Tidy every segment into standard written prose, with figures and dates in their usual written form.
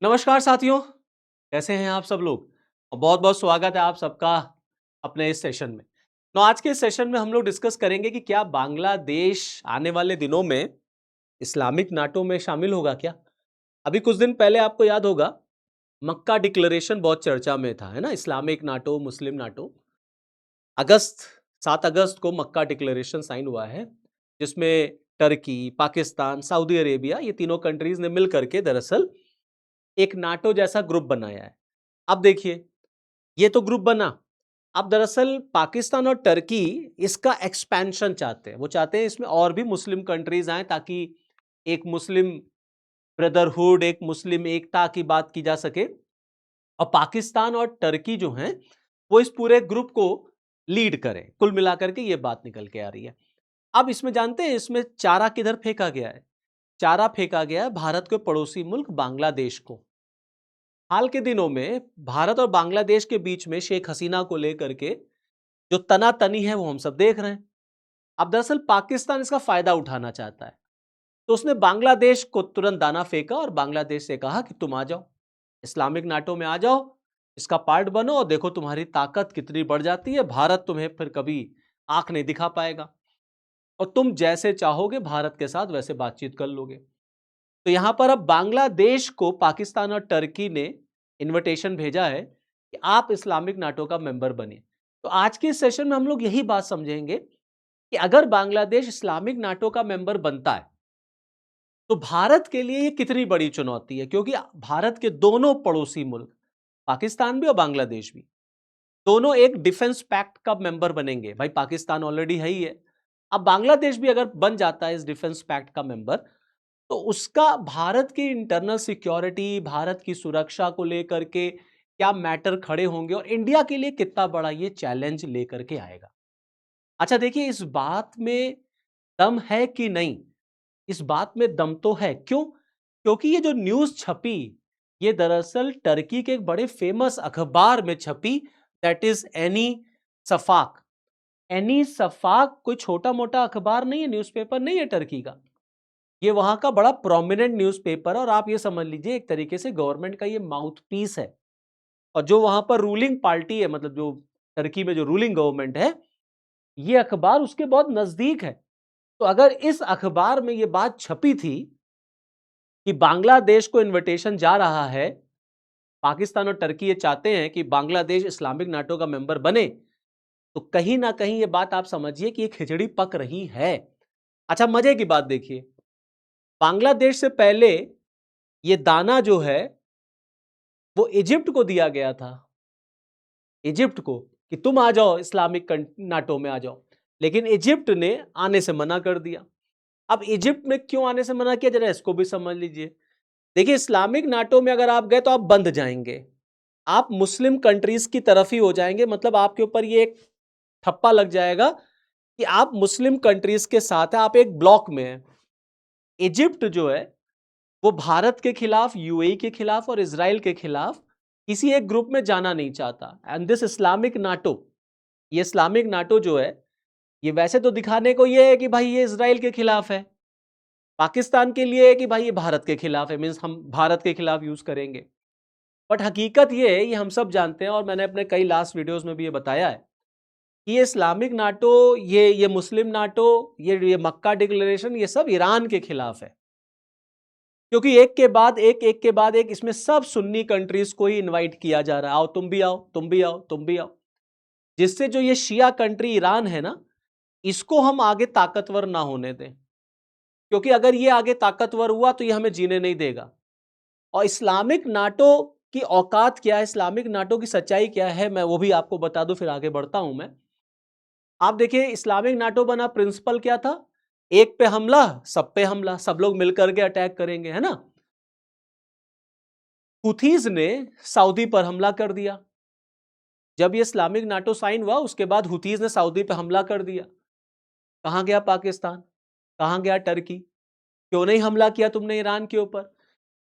नमस्कार साथियों, कैसे हैं आप सब लोग। और बहुत बहुत स्वागत है आप सबका अपने इस सेशन में। तो आज के इस सेशन में हम लोग डिस्कस करेंगे कि क्या बांग्लादेश आने वाले दिनों में इस्लामिक नाटो में शामिल होगा क्या। अभी कुछ दिन पहले आपको याद होगा मक्का डिक्लेरेशन बहुत चर्चा में था, है ना। इस्लामिक नाटो, मुस्लिम नाटो। अगस्त 7 अगस्त को मक्का डिक्लेरेशन साइन हुआ है, जिसमें टर्की, पाकिस्तान, सऊदी अरेबिया, ये तीनों कंट्रीज ने मिलकर के दरअसल एक नाटो जैसा ग्रुप बनाया है। अब देखिए, ये तो ग्रुप बना। अब दरअसल पाकिस्तान और टर्की इसका एक्सपेंशन चाहते हैं। वो चाहते हैं इसमें और भी मुस्लिम कंट्रीज आए, ताकि एक मुस्लिम ब्रदरहुड, एक मुस्लिम एकता की बात की जा सके। और पाकिस्तान और टर्की जो हैं वो इस पूरे ग्रुप को लीड करें। कुल मिलाकर के ये बात निकल के आ रही है। अब इसमें जानते हैं इसमें चारा किधर फेंका गया है। चारा फेंका गया है भारत के पड़ोसी मुल्क बांग्लादेश को। हाल के दिनों में भारत और बांग्लादेश के बीच में शेख हसीना को लेकर के जो तनातनी है वो हम सब देख रहे हैं। अब दरअसल पाकिस्तान इसका फायदा उठाना चाहता है, तो उसने बांग्लादेश को तुरंत दाना फेंका और बांग्लादेश से कहा कि तुम आ जाओ, इस्लामिक नाटो में आ जाओ, इसका पार्ट बनो और देखो तुम्हारी ताकत कितनी बढ़ जाती है। भारत तुम्हें फिर कभी आंख नहीं दिखा पाएगा और तुम जैसे चाहोगे भारत के साथ वैसे बातचीत कर लोगे। तो यहां पर अब बांग्लादेश को पाकिस्तान और टर्की ने इनविटेशन भेजा है कि आप इस्लामिक नाटो का मेंबर बने। तो आज के इस सेशन में हम लोग यही बात समझेंगे कि अगर बांग्लादेश इस्लामिक नाटो का मेंबर बनता है तो भारत के लिए ये कितनी बड़ी चुनौती है, क्योंकि भारत के दोनों पड़ोसी मुल्क, पाकिस्तान भी और बांग्लादेश भी, दोनों एक डिफेंस पैक्ट का मेंबर बनेंगे। भाई पाकिस्तान ऑलरेडी है ही है, अब बांग्लादेश भी अगर बन जाता है इस डिफेंस पैक्ट का मेंबर, तो उसका भारत की इंटरनल सिक्योरिटी, भारत की सुरक्षा को लेकर के क्या मैटर खड़े होंगे और इंडिया के लिए कितना बड़ा ये चैलेंज लेकर के आएगा। अच्छा देखिए, इस बात में दम है कि नहीं, इस बात में दम तो है। क्यों? क्योंकि ये जो न्यूज छपी, ये दरअसल टर्की के एक बड़े फेमस अखबार में छपी, दैट इज एनी सफाक। एनी सफाक कोई छोटा मोटा अखबार नहीं है, न्यूज़पेपर नहीं है टर्की का। ये वहां का बड़ा प्रोमिनेंट न्यूज़पेपर है और आप ये समझ लीजिए एक तरीके से गवर्नमेंट का ये माउथ पीस है। और जो वहां पर रूलिंग पार्टी है, मतलब जो टर्की में जो रूलिंग गवर्नमेंट है, ये अखबार उसके बहुत नजदीक है। तो अगर इस अखबार में ये बात छपी थी कि बांग्लादेश को इनविटेशन जा रहा है, पाकिस्तान और टर्की ये चाहते हैं कि बांग्लादेश इस्लामिक नाटो का मेंबर बने, तो कहीं ना कहीं ये बात आप समझिए कि ये खिचड़ी पक रही है। अच्छा मजे की बात देखिए, बांग्लादेश से पहले ये दाना जो है वो इजिप्ट को दिया गया था। इजिप्ट को कि तुम आ जाओ इस्लामिक नाटो में आ जाओ, लेकिन इजिप्ट ने आने से मना कर दिया। अब इजिप्ट ने क्यों आने से मना किया, जरा इसको भी समझ लीजिए। देखिए, इस्लामिक नाटो में अगर आप गए तो आप बंद जाएंगे, आप मुस्लिम कंट्रीज की तरफ ही हो जाएंगे। मतलब आपके ऊपर ये एक ठप्पा लग जाएगा कि आप मुस्लिम कंट्रीज के साथ हैं, आप एक ब्लॉक में हैं। इजिप्ट जो है वो भारत के खिलाफ, यूएई के खिलाफ और इसराइल के खिलाफ किसी एक ग्रुप में जाना नहीं चाहता। एंड दिस इस्लामिक नाटो, ये इस्लामिक नाटो जो है, ये वैसे तो दिखाने को ये है कि भाई ये इसराइल के खिलाफ है, पाकिस्तान के लिए है कि भाई ये भारत के खिलाफ है, मीन्स हम भारत के खिलाफ यूज करेंगे। बट हकीकत ये है, ये हम सब जानते हैं और मैंने अपने कई लास्ट वीडियोस में भी ये बताया है कि ये इस्लामिक नाटो, ये मुस्लिम नाटो, ये मक्का डिक्लेरेशन, ये सब ईरान के खिलाफ है। क्योंकि एक के बाद एक, एक के बाद एक, इसमें सब सुन्नी कंट्रीज को ही इनवाइट किया जा रहा है, आओ तुम भी आओ, तुम भी आओ, तुम भी आओ। जिससे जो ये शिया कंट्री ईरान है ना, इसको हम आगे ताकतवर ना होने दें, क्योंकि अगर ये आगे ताकतवर हुआ तो ये हमें जीने नहीं देगा। और इस्लामिक नाटो की औकात क्या है, इस्लामिक नाटो की सच्चाई क्या है, मैं वो भी आपको बता दूं, फिर आगे बढ़ता हूं मैं। आप देखिए, इस्लामिक नाटो बना, प्रिंसिपल क्या था, एक पे हमला सब पे हमला, सब लोग मिलकर के अटैक करेंगे, है ना। हुथीज ने सऊदी पर हमला कर दिया। जब ये इस्लामिक नाटो साइन हुआ उसके बाद हुथीज ने सऊदी पर हमला कर दिया। कहां गया पाकिस्तान, कहां गया टर्की, क्यों नहीं हमला किया तुमने ईरान के ऊपर,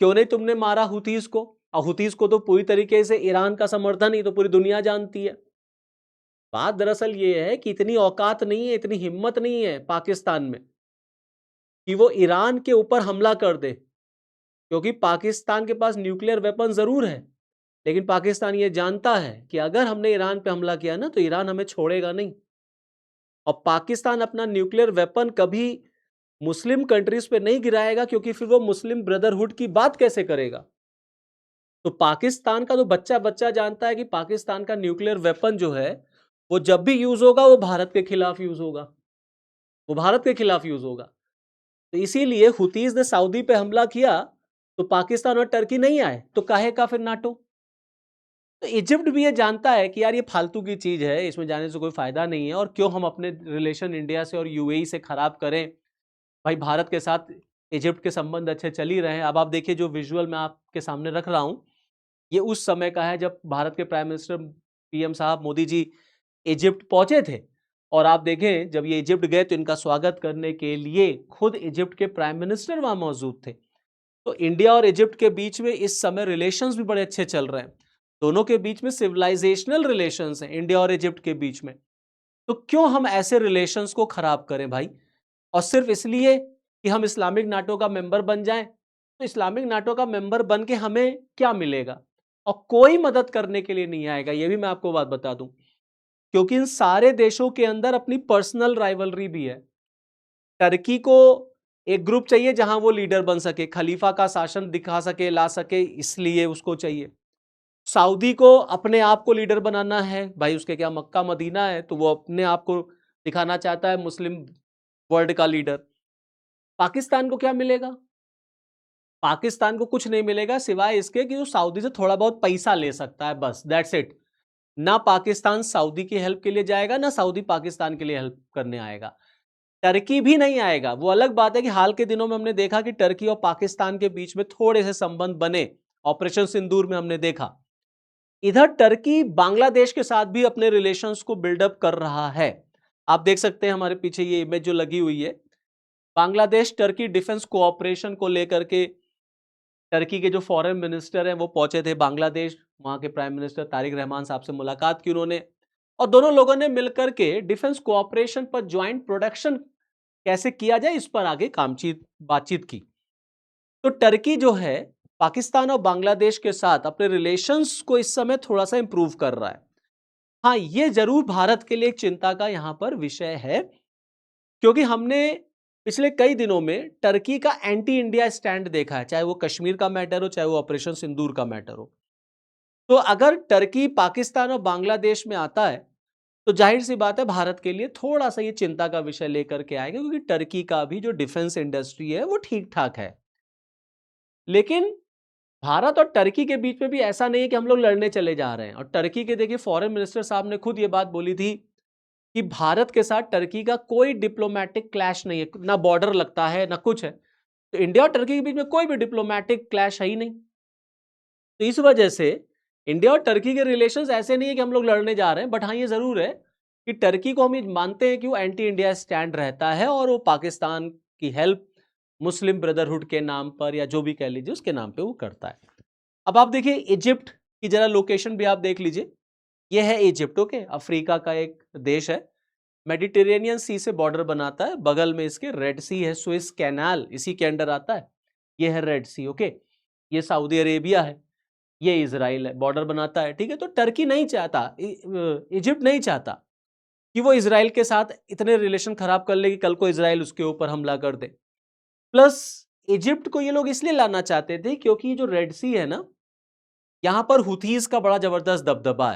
क्यों नहीं तुमने मारा हुथीज को। और हुथीज को तो पूरी तरीके से ईरान का समर्थन ही तो पूरी दुनिया जानती है। बात दरअसल ये है कि इतनी औकात नहीं है, इतनी हिम्मत नहीं है पाकिस्तान में कि वो ईरान के ऊपर हमला कर दे, क्योंकि पाकिस्तान के पास न्यूक्लियर वेपन जरूर है, लेकिन पाकिस्तान ये जानता है कि अगर हमने ईरान पे हमला किया ना तो ईरान हमें छोड़ेगा नहीं। और पाकिस्तान अपना न्यूक्लियर वेपन कभी मुस्लिम कंट्रीज पे नहीं गिराएगा, क्योंकि फिर वो मुस्लिम ब्रदरहुड की बात कैसे करेगा। तो पाकिस्तान का तो बच्चा बच्चा जानता है कि पाकिस्तान का न्यूक्लियर वेपन जो है वो जब भी यूज होगा वो भारत के खिलाफ यूज होगा, वो भारत के खिलाफ यूज होगा। तो इसीलिए हुतीज ने सऊदी पे हमला किया तो पाकिस्तान और टर्की नहीं आए, तो काहे का फिर नाटो। तो इजिप्ट भी ये जानता है कि यार ये फालतू की चीज है, इसमें जाने से कोई फायदा नहीं है, और क्यों हम अपने रिलेशन इंडिया से और यूएई से खराब करें। भाई भारत के साथ इजिप्ट के संबंध अच्छे चल ही रहे हैं। अब आप देखिए जो विजुअल मैं आपके सामने रख रहा हूं, ये उस समय का है जब भारत के प्राइम मिनिस्टर पीएम साहब मोदी जी इजिप्ट पहुंचे थे। और आप देखें जब ये इजिप्ट गए तो इनका स्वागत करने के लिए खुद इजिप्ट के प्राइम मिनिस्टर वहां मौजूद थे। तो इंडिया और इजिप्ट के बीच में इस समय रिलेशंस भी बड़े अच्छे चल रहे हैं। दोनों के बीच में सिविलाइजेशनल रिलेशंस हैं इंडिया और इजिप्ट के बीच में। तो क्यों हम ऐसे रिलेशंस को खराब करें भाई, और सिर्फ इसलिए कि हम इस्लामिक नाटो का मेंबर बन जाएं। तो इस्लामिक नाटो का मेंबर बन के हमें क्या मिलेगा, और कोई मदद करने के लिए नहीं आएगा, यह भी मैं आपको बात बता दूं। क्योंकि इन सारे देशों के अंदर अपनी पर्सनल राइवलरी भी है। टर्की को एक ग्रुप चाहिए जहां वो लीडर बन सके, खलीफा का शासन दिखा सके, ला सके, इसलिए उसको चाहिए। सऊदी को अपने आप को लीडर बनाना है भाई, उसके क्या मक्का मदीना है, तो वो अपने आप को दिखाना चाहता है मुस्लिम वर्ल्ड का लीडर। पाकिस्तान को क्या मिलेगा? पाकिस्तान को कुछ नहीं मिलेगा सिवाय इसके कि वो सऊदी से थोड़ा बहुत पैसा ले सकता है, बस दैट्स इट। ना पाकिस्तान सऊदी की हेल्प के लिए जाएगा, ना सऊदी पाकिस्तान के लिए हेल्प करने आएगा। टर्की भी नहीं आएगा। वो अलग बात है कि हाल के दिनों में हमने देखा कि टर्की और पाकिस्तान के बीच में थोड़े से संबंध बने, ऑपरेशन सिंदूर में हमने देखा। इधर टर्की बांग्लादेश के साथ भी अपने रिलेशंस को बिल्डअप कर रहा है। आप देख सकते हैं हमारे पीछे ये इमेज जो लगी हुई है, बांग्लादेश टर्की डिफेंस कोऑपरेशन को लेकर के टर्की के जो फॉरेन मिनिस्टर हैं वो पहुंचे थे बांग्लादेश। वहां के प्राइम मिनिस्टर तारिक रहमान साहब से मुलाकात की उन्होंने, और दोनों लोगों ने मिलकर के डिफेंस कोऑपरेशन पर ज्वाइंट प्रोडक्शन कैसे किया जाए इस पर आगे बातचीत की। तो टर्की जो है पाकिस्तान और बांग्लादेश के साथ अपने रिलेशंस को इस समय थोड़ा सा इंप्रूव कर रहा है। हाँ, ये जरूर भारत के लिए एक चिंता का यहां पर विषय है, क्योंकि हमने पिछले कई दिनों में टर्की का एंटी इंडिया स्टैंड देखा है, चाहे वो कश्मीर का मैटर हो, चाहे वो ऑपरेशन सिंदूर का मैटर हो। तो अगर टर्की पाकिस्तान और बांग्लादेश में आता है तो जाहिर सी बात है भारत के लिए थोड़ा सा ये चिंता का विषय लेकर के आएगा, क्योंकि टर्की का भी जो डिफेंस इंडस्ट्री है वो ठीक ठाक है। लेकिन भारत और टर्की के बीच में भी ऐसा नहीं है कि हम लोग लड़ने चले जा रहे हैं। और टर्की के देखिए फॉरेन मिनिस्टर साहब ने खुद ये बात बोली थी कि भारत के साथ टर्की का कोई डिप्लोमेटिक क्लैश नहीं है, ना बॉर्डर लगता है ना कुछ है। तो इंडिया और टर्की के बीच में कोई भी डिप्लोमेटिक क्लैश है ही नहीं। तो इस वजह से इंडिया और टर्की के रिलेशंस ऐसे नहीं है कि हम लोग लड़ने जा रहे हैं। बट हाँ, ये जरूर है कि टर्की को हम ये मानते हैं कि वो एंटी इंडिया स्टैंड रहता है, और वो पाकिस्तान की हेल्प मुस्लिम ब्रदरहुड के नाम पर या जो भी कह लीजिए उसके नाम पे वो करता है। अब आप देखिए इजिप्ट की जरा लोकेशन भी आप देख लीजिए। ये है इजिप्ट, ओके, अफ्रीका का एक देश है, मेडिटेरेनियन सी से बॉर्डर बनाता है, बगल में इसके रेड सी है, स्विस कैनाल इसी के अंडर आता है। ये है रेड सी, ओके। ये सऊदी अरेबिया है, ये इजराइल है, बॉर्डर बनाता है, ठीक है। तो टर्की नहीं चाहता, इजिप्ट नहीं चाहता कि वो इजराइल के साथ इतने रिलेशन खराब कर ले कि कल को इजराइल उसके ऊपर हमला कर दे। प्लस इजिप्ट को ये लोग इसलिए लाना चाहते थे क्योंकि जो रेड सी है ना, यहां पर हुथीज का बड़ा जबरदस्त दबदबा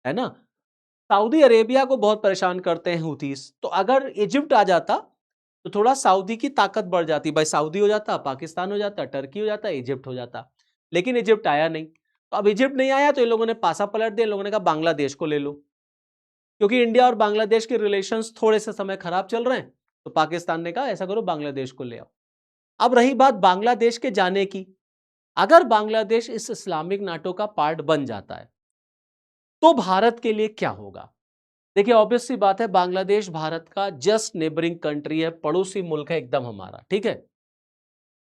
है ना। सऊदी अरेबिया को बहुत परेशान करते हैं हुथीज। तो अगर इजिप्ट आ जाता तो थोड़ा सऊदी की ताकत बढ़ जाती, भाई सऊदी हो जाता, पाकिस्तान हो जाता, टर्की हो जाता, इजिप्ट हो जाता। लेकिन इजिप्ट आया नहीं। तो अब इजिप्ट नहीं आया तो इन लोगों ने पासा पलट दिया, इन लोगों ने कहा बांग्लादेश को ले लो, क्योंकि इंडिया और बांग्लादेश के रिलेशंस थोड़े से समय खराब चल रहे हैं। तो पाकिस्तान ने कहा ऐसा करो बांग्लादेश को ले आओ। अब रही बात बांग्लादेश के जाने की, अगर बांग्लादेश इस इस्लामिक नाटो का पार्ट बन जाता है तो भारत के लिए क्या होगा। देखिए ऑब्वियस सी बात है, बांग्लादेश भारत का जस्ट नेबरिंग कंट्री है, पड़ोसी मुल्क है एकदम हमारा, ठीक है।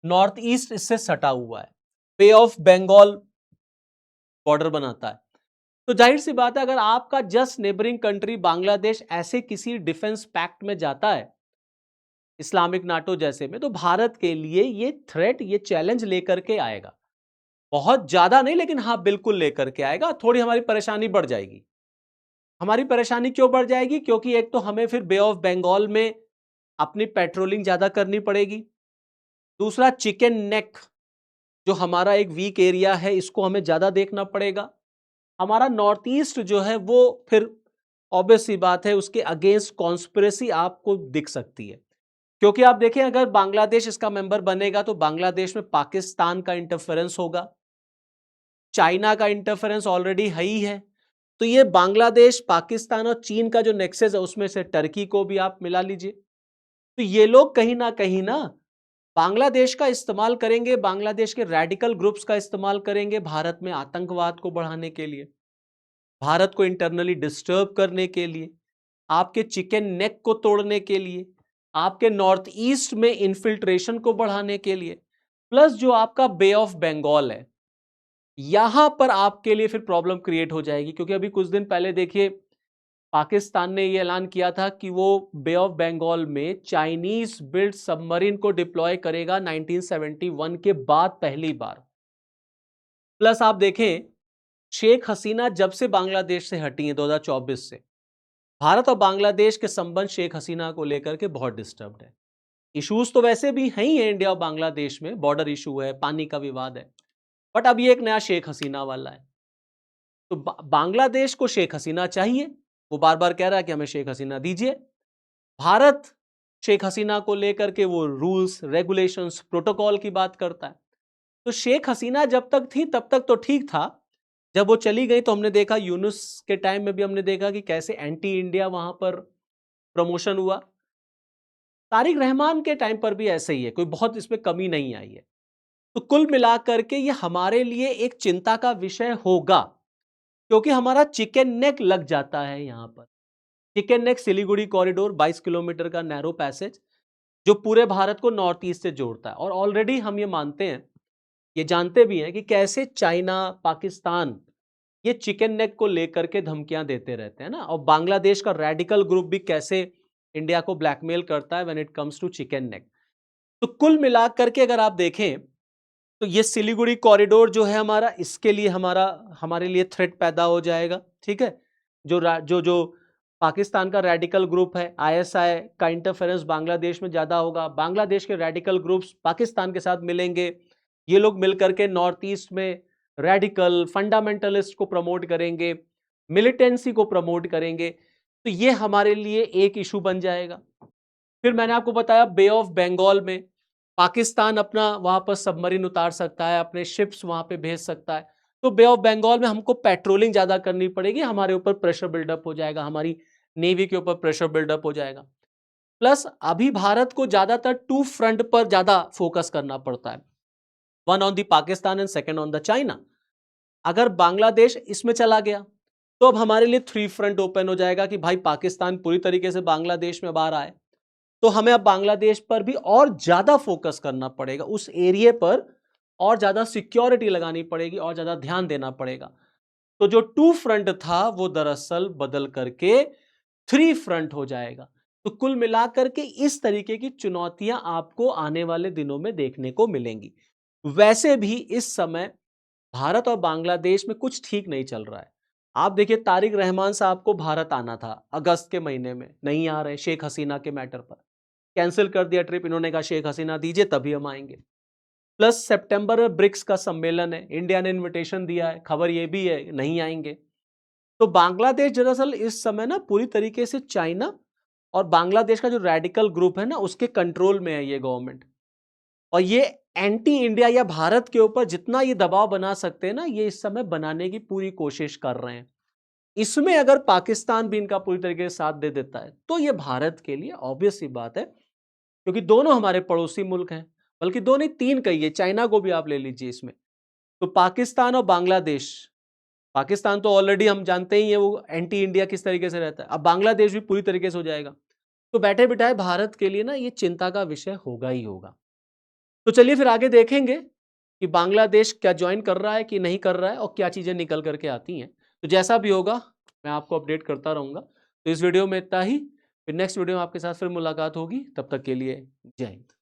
नॉर्थ ईस्ट इससे सटा हुआ है, बे ऑफ बंगाल बॉर्डर बनाता है। तो जाहिर सी बात है अगर आपका जस्ट नेबरिंग कंट्री बांग्लादेश ऐसे किसी डिफेंस पैक्ट में जाता है इस्लामिक नाटो जैसे में, तो भारत के लिए ये थ्रेट, ये चैलेंज लेकर के आएगा। बहुत ज्यादा नहीं, लेकिन हाँ बिल्कुल लेकर के आएगा। थोड़ी हमारी परेशानी बढ़ जाएगी। हमारी परेशानी क्यों बढ़ जाएगी? क्योंकि एक तो हमें फिर बे ऑफ बंगाल में अपनी पेट्रोलिंग ज्यादा करनी पड़ेगी। दूसरा, चिकन नेक जो हमारा एक वीक एरिया है, इसको हमें ज्यादा देखना पड़ेगा। हमारा नॉर्थ ईस्ट जो है वो फिर ऑब्वियस सी बात है, उसके अगेंस्ट कॉन्स्पिरेसी आपको दिख सकती है। क्योंकि आप देखें, अगर बांग्लादेश इसका मेंबर बनेगा तो बांग्लादेश में पाकिस्तान का इंटरफेरेंस होगा, चाइना का इंटरफेरेंस ऑलरेडी है ही है। तो ये बांग्लादेश, पाकिस्तान और चीन का जो नेक्सस है, उसमें से टर्की को भी आप मिला लीजिए। तो ये लोग कहीं ना बांग्लादेश का इस्तेमाल करेंगे, बांग्लादेश के रेडिकल ग्रुप्स का इस्तेमाल करेंगे भारत में आतंकवाद को बढ़ाने के लिए, भारत को इंटरनली डिस्टर्ब करने के लिए, आपके चिकन नेक को तोड़ने के लिए, आपके नॉर्थ ईस्ट में इन्फिल्ट्रेशन को बढ़ाने के लिए। प्लस जो आपका बे ऑफ बंगाल है, यहां पर आपके लिए फिर प्रॉब्लम क्रिएट हो जाएगी। क्योंकि अभी कुछ दिन पहले देखिए, पाकिस्तान ने यह ऐलान किया था कि वो बे ऑफ बंगाल में चाइनीज बिल्ड सबमरीन को डिप्लॉय करेगा 1971 के बाद पहली बार। प्लस आप देखें, शेख हसीना जब से बांग्लादेश से हटी हैं 2024 से, भारत और बांग्लादेश के संबंध शेख हसीना को लेकर के बहुत डिस्टर्ब्ड है। इश्यूज तो वैसे भी हैं ही है इंडिया और बांग्लादेश में, बॉर्डर इशू है, पानी का विवाद है, बट अब ये एक नया शेख हसीना वाला है। तो बांग्लादेश को शेख हसीना चाहिए, वो बार बार कह रहा है कि हमें शेख हसीना दीजिए। भारत शेख हसीना को लेकर के वो रूल्स, रेगुलेशंस, प्रोटोकॉल की बात करता है। तो शेख हसीना जब तक थी तब तक तो ठीक था। जब वो चली गई तो हमने देखा, यूनुस के टाइम में भी हमने देखा कि कैसे एंटी इंडिया वहां पर प्रमोशन हुआ। तारिक रहमान के टाइम पर भी ऐसे ही है, कोई बहुत इसमें कमी नहीं आई है। तो कुल मिलाकर के ये हमारे लिए एक चिंता का विषय होगा, क्योंकि हमारा चिकन नेक लग जाता है यहां पर। Chicken neck Siliguri corridor 22 kilometre का नैरो पैसेज जो पूरे भारत को नॉर्थ ईस्ट से जोड़ता है। और ऑलरेडी हम ये मानते हैं, ये जानते भी हैं कि कैसे चाइना, पाकिस्तान ये चिकन नेक को लेकर के धमकियां देते रहते हैं ना। और बांग्लादेश का रेडिकल ग्रुप भी कैसे इंडिया को ब्लैकमेल करता है when it comes to chicken neck. तो कुल मिलाकर के अगर आप देखें तो ये सिलीगुड़ी कॉरिडोर जो है हमारा, इसके लिए हमारे लिए थ्रेट पैदा हो जाएगा। ठीक है, जो पाकिस्तान का रेडिकल ग्रुप है, आईएसआई का इंटरफेरेंस बांग्लादेश में ज्यादा होगा। बांग्लादेश के रेडिकल ग्रुप्स पाकिस्तान के साथ मिलेंगे, ये लोग मिलकर के नॉर्थ ईस्ट में रेडिकल फंडामेंटलिस्ट को प्रमोट करेंगे, मिलिटेंसी को प्रमोट करेंगे। तो ये हमारे लिए एक इशू बन जाएगा। फिर मैंने आपको बताया, बे ऑफ बंगाल में पाकिस्तान अपना वहां पर सबमरीन उतार सकता है, अपने शिप्स वहां पे भेज सकता है। तो बे ऑफ बंगाल में हमको पेट्रोलिंग ज्यादा करनी पड़ेगी, हमारे ऊपर प्रेशर बिल्डअप हो जाएगा, हमारी नेवी के ऊपर प्रेशर बिल्डअप हो जाएगा। प्लस अभी भारत को ज्यादातर टू फ्रंट पर ज्यादा फोकस करना पड़ता है, one on the Pakistan and second on the China. अगर बांग्लादेश इसमें चला गया तो अब हमारे लिए थ्री फ्रंट ओपन हो जाएगा कि भाई पाकिस्तान पूरी तरीके से बांग्लादेश में बाहर आए, तो हमें अब बांग्लादेश पर भी और ज्यादा फोकस करना पड़ेगा, उस एरिया पर और ज्यादा सिक्योरिटी लगानी पड़ेगी और ज्यादा ध्यान देना पड़ेगा। तो जो टू फ्रंट था वो दरअसल बदल करके थ्री फ्रंट हो जाएगा। तो कुल मिलाकर के इस तरीके की चुनौतियां आपको आने वाले दिनों में देखने को मिलेंगी। वैसे भी इस समय भारत और बांग्लादेश में कुछ ठीक नहीं चल रहा है। आप देखिए, तारिक रहमान साहब को भारत आना था अगस्त के महीने में, नहीं आ रहे शेख हसीना के मैटर पर, कैंसिल कर दिया ट्रिप। इन्होंने कहा शेख हसीना दीजिए तभी हम आएंगे। प्लस सितंबर में ब्रिक्स का सम्मेलन है, इंडिया ने इनविटेशन दिया है, खबर ये भी है नहीं आएंगे। तो बांग्लादेश दरअसल इस समय ना पूरी तरीके से चाइना और बांग्लादेश का जो रेडिकल ग्रुप है ना, उसके कंट्रोल में है ये गवर्नमेंट। और ये एंटी इंडिया या भारत के ऊपर जितना ये दबाव बना सकते हैं ना, ये इस समय बनाने की पूरी कोशिश कर रहे हैं। इसमें अगर पाकिस्तान भी इनका पूरी तरीके से साथ दे देता है तो ये भारत के लिए ऑब्वियस सी बात है, क्योंकि दोनों हमारे पड़ोसी मुल्क हैं, बल्कि दो नहीं तीन कहिए, चाइना को भी आप ले लीजिए इसमें। तो पाकिस्तान और बांग्लादेश, पाकिस्तान तो ऑलरेडी हम जानते ही है वो एंटी इंडिया किस तरीके से रहता है, अब बांग्लादेश भी पूरी तरीके से हो जाएगा। तो बैठे बिठाए भारत के लिए ना ये चिंता का विषय होगा ही होगा। तो चलिए फिर आगे देखेंगे कि बांग्लादेश क्या ज्वाइन कर रहा है कि नहीं कर रहा है और क्या चीजें निकल करके आती हैं। तो जैसा भी होगा मैं आपको अपडेट करता रहूंगा। तो इस वीडियो में इतना ही। फिर नेक्स्ट वीडियो में आपके साथ फिर मुलाकात होगी, तब तक के लिए जय हिंद।